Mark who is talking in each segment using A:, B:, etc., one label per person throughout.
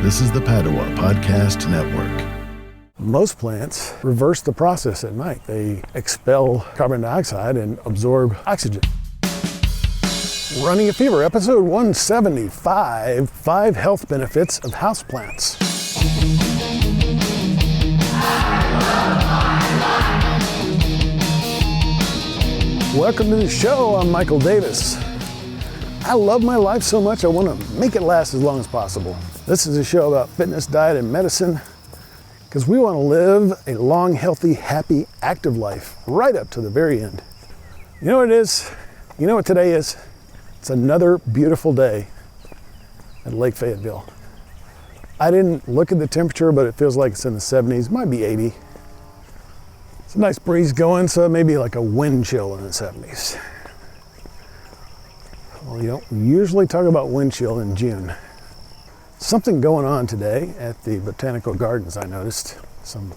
A: This is the Padua Podcast Network.
B: Most plants reverse the process at night. They expel carbon dioxide and absorb oxygen. Running a Fever, episode 175, 5 health benefits of houseplants. Welcome to the show. I'm Michael Davis. I love my life so much I want to make it last as long as possible. This is a show about fitness, diet, and medicine because we want to live a long, healthy, happy, active life right up to the very end. You know what it is? You know what today is? It's another beautiful day at Lake Fayetteville. I didn't look at the temperature, but it feels like it's in the 70s, might be 80. It's a nice breeze going, so maybe like a wind chill in the 70s. Well, you don't usually talk about wind chill in June. Something going on today at the Botanical Gardens, I noticed. Some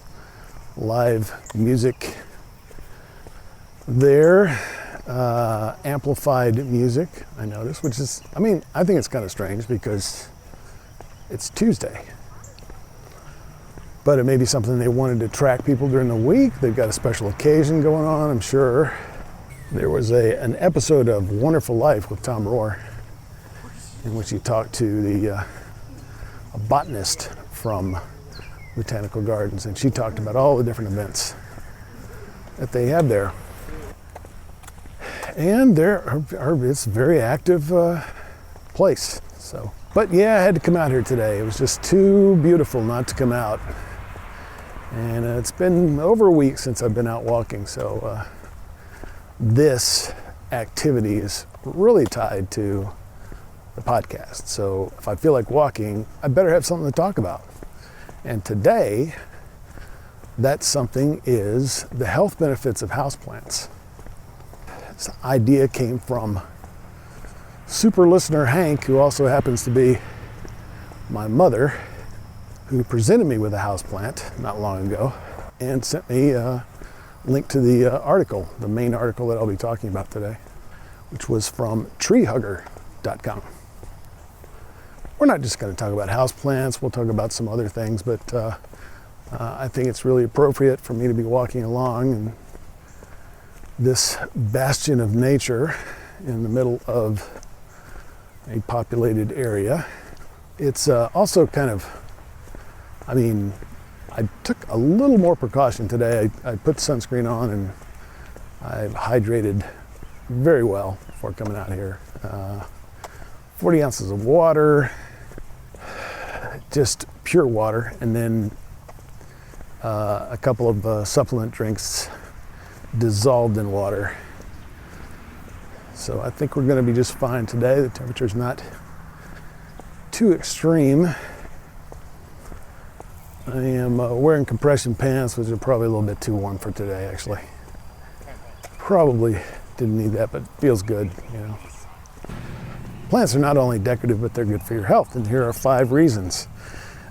B: live music there, amplified music, I noticed, which is, I think it's kind of strange because it's Tuesday. But it may be something they wanted to attract people during the week. They've got a special occasion going on, I'm sure. There was an episode of Wonderful Life with Tom Rohr in which he talked to a botanist from Botanical Gardens, and she talked about all the different events that they have there. And it's a very active place. So, but yeah, I had to come out here today. It was just too beautiful not to come out. And it's been over a week since I've been out walking, so this activity is really tied to the podcast. So if I feel like walking, I better have something to talk about. And today, that something is the health benefits of houseplants. This idea came from super listener Hank, who also happens to be my mother, who presented me with a houseplant not long ago and sent me a link to the article, the main article that I'll be talking about today, which was from treehugger.com. We're not just going to talk about houseplants, we'll talk about some other things, but I think it's really appropriate for me to be walking along in this bastion of nature in the middle of a populated area. It's also kind of, I took a little more precaution today. I put sunscreen on and I've hydrated very well before coming out here. 40 ounces of water, just pure water, and then a couple of supplement drinks dissolved in water. So I think we're going to be just fine today. The temperature's not too extreme. I am wearing compression pants, which are probably a little bit too warm for today, actually. Probably didn't need that, but it feels good, you know. Plants are not only decorative, but they're good for your health, and here are 5 reasons.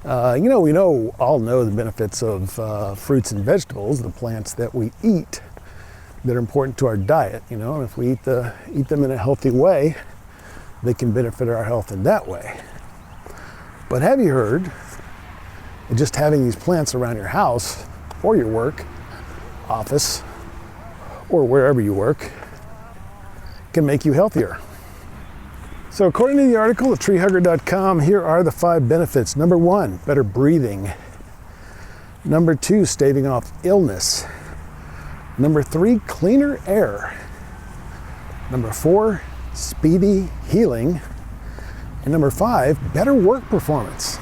B: We all know the benefits of fruits and vegetables, the plants that we eat that are important to our diet, and if we eat them in a healthy way, they can benefit our health in that way. But have you heard that just having these plants around your house or your work, office, or wherever you work can make you healthier? So according to the article at treehugger.com, here are the 5 benefits. Number 1, better breathing. Number 2, staving off illness. Number 3, cleaner air. Number 4, speedy healing. And number 5, better work performance.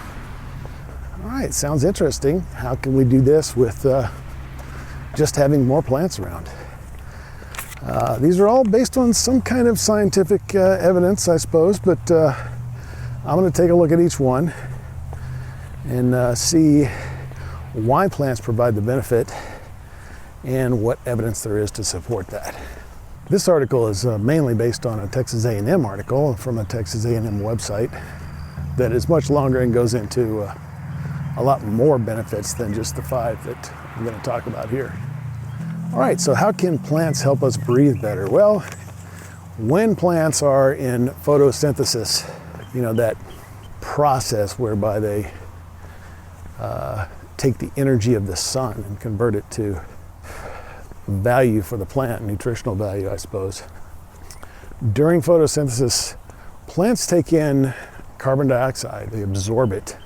B: All right, sounds interesting. How can we do this with just having more plants around? These are all based on some kind of scientific evidence, I suppose, but I'm going to take a look at each one and see why plants provide the benefit and what evidence there is to support that. This article is mainly based on a Texas A&M article from a Texas A&M website that is much longer and goes into a lot more benefits than just the 5 that I'm going to talk about here. All right, so how can plants help us breathe better? Well, when plants are in photosynthesis, that process whereby they take the energy of the sun and convert it to value for the plant, nutritional value, I suppose. During photosynthesis, plants take in carbon dioxide. They absorb it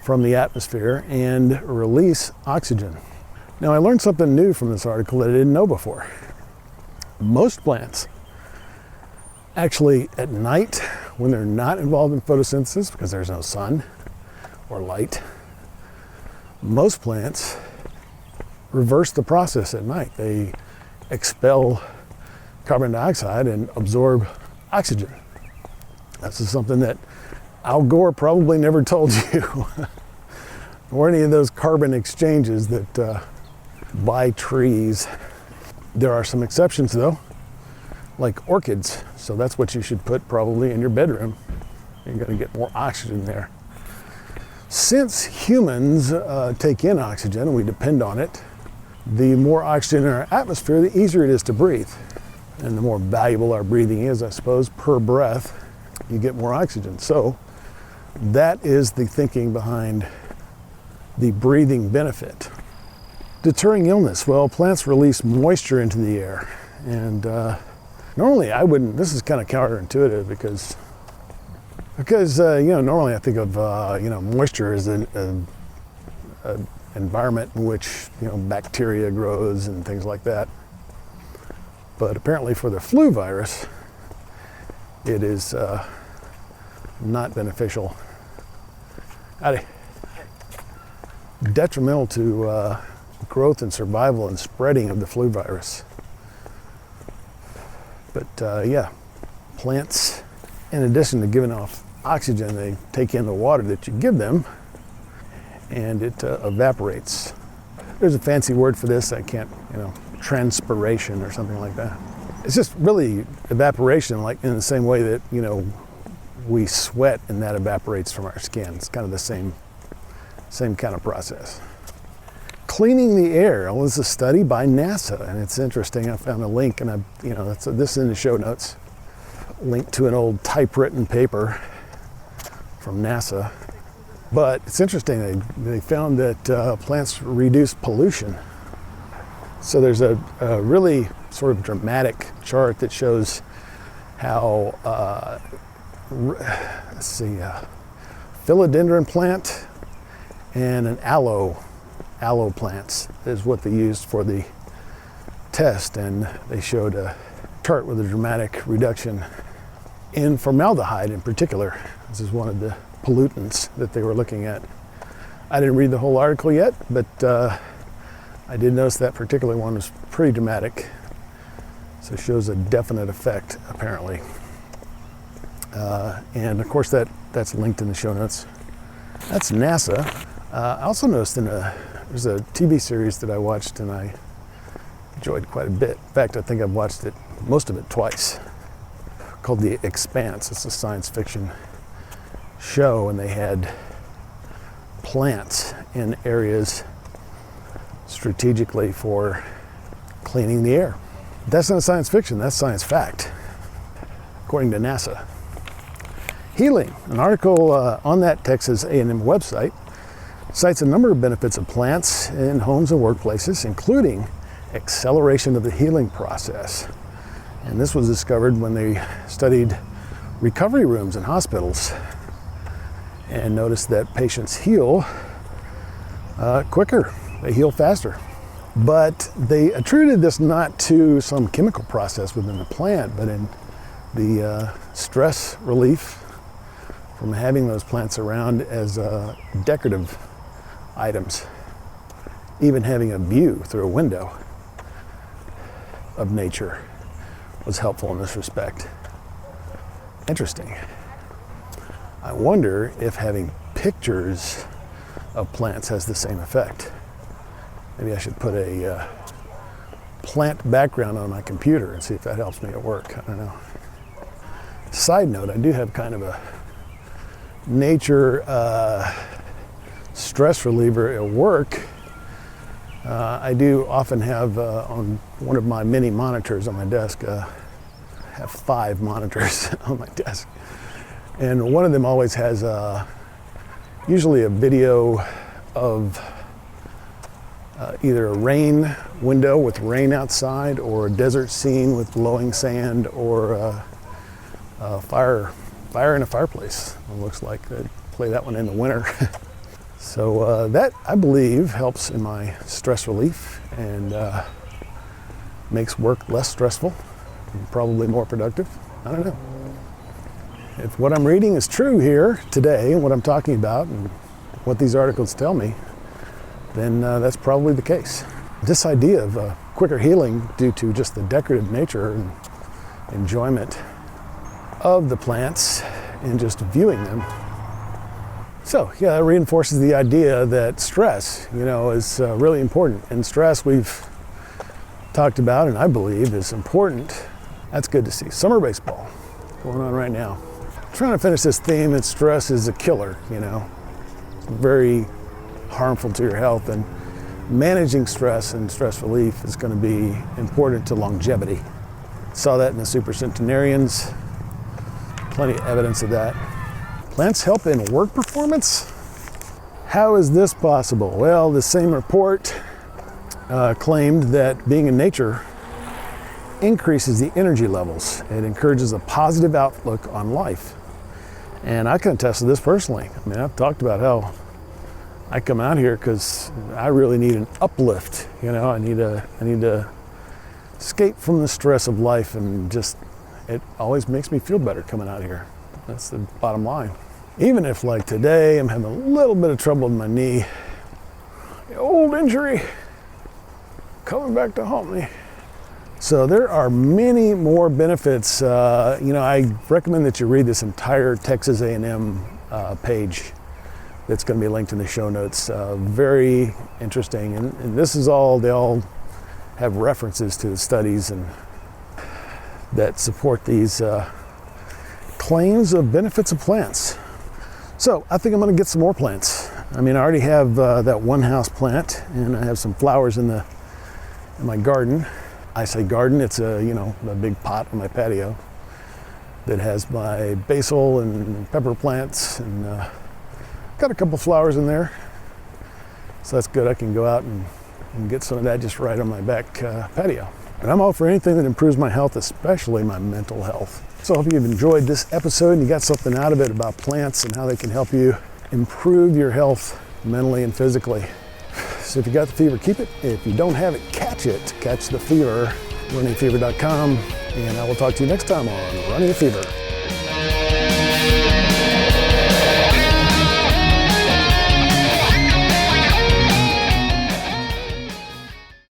B: from the atmosphere and release oxygen. Now, I learned something new from this article that I didn't know before. Most plants, actually at night, when they're not involved in photosynthesis because there's no sun or light, most plants reverse the process at night. They expel carbon dioxide and absorb oxygen. This is something that Al Gore probably never told you, or any of those carbon exchanges that buy trees. There are some exceptions though, like orchids. So that's what you should put probably in your bedroom. You're going to get more oxygen there. Since humans take in oxygen and we depend on it, the more oxygen in our atmosphere, the easier it is to breathe. And the more valuable our breathing is, I suppose, per breath, you get more oxygen. So that is the thinking behind the breathing benefit. Deterring illness. Well, plants release moisture into the air. And normally I wouldn't, this is kind of counterintuitive because normally I think of, moisture as an environment in which, bacteria grows and things like that. But apparently for the flu virus, it is not beneficial. Detrimental to growth and survival and spreading of the flu virus. But plants, in addition to giving off oxygen, they take in the water that you give them, and it evaporates. There's a fancy word for this, I can't, transpiration or something like that. It's just really evaporation, like in the same way that, we sweat and that evaporates from our skin. It's kind of the same kind of process. Cleaning the air. Well, this is a study by NASA, and it's interesting. I found a link, and this is in the show notes. Link to an old typewritten paper from NASA. But it's interesting. They found that plants reduce pollution. So there's a really sort of dramatic chart that shows how, philodendron plant and an aloe plants is what they used for the test, and they showed a chart with a dramatic reduction in formaldehyde in particular. This is one of the pollutants that they were looking at. I didn't read the whole article yet, but I did notice that particular one was pretty dramatic. So it shows a definite effect, apparently. And of course that's linked in the show notes. That's NASA. I also noticed there's a TV series that I watched and I enjoyed quite a bit. In fact, I think I've watched most of it twice, called The Expanse. It's a science fiction show, and they had plants in areas strategically for cleaning the air. That's not science fiction, that's science fact, according to NASA. Healing. An article on that Texas A&M website cites a number of benefits of plants in homes and workplaces, including acceleration of the healing process. And this was discovered when they studied recovery rooms in hospitals and noticed that patients heal quicker, they heal faster. But they attributed this not to some chemical process within the plant, but in the stress relief from having those plants around as decorative items. Even having a view through a window of nature was helpful in this respect. Interesting. I wonder if having pictures of plants has the same effect. Maybe I should put a plant background on my computer and see if that helps me at work. I don't know. Side note, I do have kind of a nature stress reliever at work. I do often have on one of my mini monitors on my desk, have 5 monitors on my desk. And one of them always has usually a video of either a rain window with rain outside, or a desert scene with blowing sand, or a fire in a fireplace. It looks like they play that one in the winter. So that, I believe, helps in my stress relief and makes work less stressful and probably more productive. I don't know. If what I'm reading is true here today and what I'm talking about and what these articles tell me, then that's probably the case. This idea of quicker healing due to just the decorative nature and enjoyment of the plants and just viewing them. So yeah, that reinforces the idea that stress, is really important. And stress we've talked about, and I believe is important. That's good to see. Summer baseball going on right now. I'm trying to finish this theme that stress is a killer, It's very harmful to your health, and managing stress and stress relief is going to be important to longevity. Saw that in the supercentenarians. Plenty of evidence of that. Plants help in work performance? How is this possible? Well, the same report claimed that being in nature increases the energy levels. It encourages a positive outlook on life. And I can attest to this personally. I mean, I've talked about how I come out here because I really need an uplift. I need to escape from the stress of life, and just it always makes me feel better coming out here. That's the bottom line. Even if, like today, I'm having a little bit of trouble with my knee, the old injury coming back to haunt me. So there are many more benefits. I recommend that you read this entire Texas A&M page that's going to be linked in the show notes. Very interesting. And this is all, they all have references to the studies and that support these claims of benefits of plants. So I think I'm going to get some more plants. I mean, I already have that one house plant, and I have some flowers in my garden. I say garden, it's a big pot on my patio that has my basil and pepper plants, and got a couple flowers in there. So that's good. I can go out and get some of that just right on my back patio. And I'm all for anything that improves my health, especially my mental health. So I hope you've enjoyed this episode and you got something out of it about plants and how they can help you improve your health mentally and physically. So if you got the fever, keep it. If you don't have it, catch it. Catch the fever. RunningFever.com. And I will talk to you next time on Running the Fever.